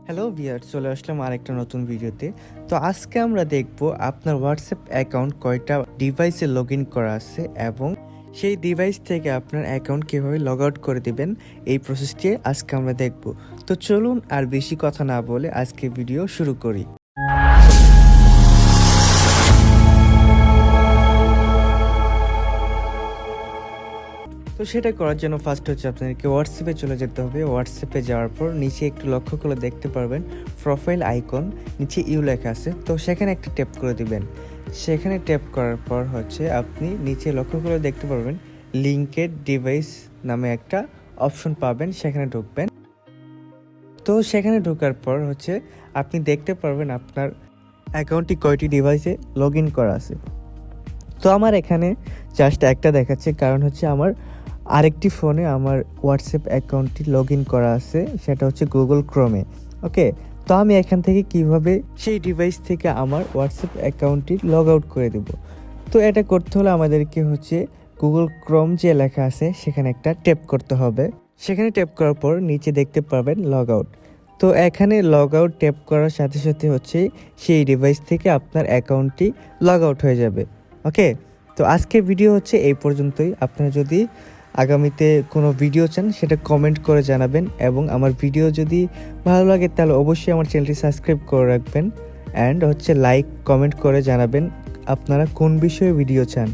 Hello viewers, চলে আসলাম আরেকটা নতুন ভিডিওতে। তো আজকে আমরা দেখব আপনার হোয়াটসঅ্যাপ অ্যাকাউন্ট কয়টা ডিভাইসে লগ ইন করা আছে এবং সেই ডিভাইস থেকে আপনার অ্যাকাউন্ট কীভাবে লগ আউট করে দিবেন, এই প্রসেসটি আজকে আমরা দেখব। তো চলুন আর বেশি কথা না বলে আজকে ভিডিও শুরু করি। তো সেটা করার জন্য ফার্স্ট হচ্ছে আপনাদেরকে হোয়াটসঅ্যাপে চলে যেতে হবে। হোয়াটসঅ্যাপে যাওয়ার পর নিচে একটু লক্ষ্য করে দেখতে পারবেন প্রোফাইল আইকন, নিচে ইউ লেখা আছে, তো সেখানে একটা ট্যাপ করে দিবেন। সেখানে ট্যাপ করার পর হচ্ছে আপনি নিচে লক্ষ্য করে দেখতে পারবেন লিঙ্কেড ডিভাইস নামে একটা অপশন পাবেন, সেখানে ঢুকবেন। তো সেখানে ঢোকার পর হচ্ছে আপনি দেখতে পারবেন আপনার অ্যাকাউন্টটি কয়টি ডিভাইসে লগ ইন করা আছে। তো আমার এখানে জাস্ট একটা দেখাচ্ছে, কারণ হচ্ছে আমার আরেকটি ফোনে আমার হোয়াটসঅ্যাপ অ্যাকাউন্টটি লগ ইন করা আছে, সেটা হচ্ছে গুগল ক্রোমে। ওকে, তো আমি এখান থেকে কিভাবে সেই ডিভাইস থেকে আমার হোয়াটসঅ্যাপ অ্যাকাউন্টটি লগ আউট করে দেব। তো এটা করতে হলে আমাদেরকে হচ্ছে গুগল ক্রোম যে লেখা আছে সেখানে একটা ট্যাপ করতে হবে। সেখানে ট্যাপ করার পর নিচে দেখতে পাবেন লগ আউট। তো এখানে লগ আউট ট্যাপ করার সাথে সাথে হচ্ছে সেই ডিভাইস থেকে আপনার অ্যাকাউন্টটি লগ আউট হয়ে যাবে। ওকে, তো আজকের ভিডিও হচ্ছে এই পর্যন্তই। আপনারা যদি আগামীতে কোনো ভিডিও চান সেটা কমেন্ট করে জানাবেন, এবং আমার ভিডিও যদি ভালো লাগে তাহলে অবশ্যই আমার চ্যানেলটি সাবস্ক্রাইব করে রাখবেন, অ্যান্ড হচ্ছে লাইক কমেন্ট করে জানাবেন আপনারা কোন বিষয়ে ভিডিও চান।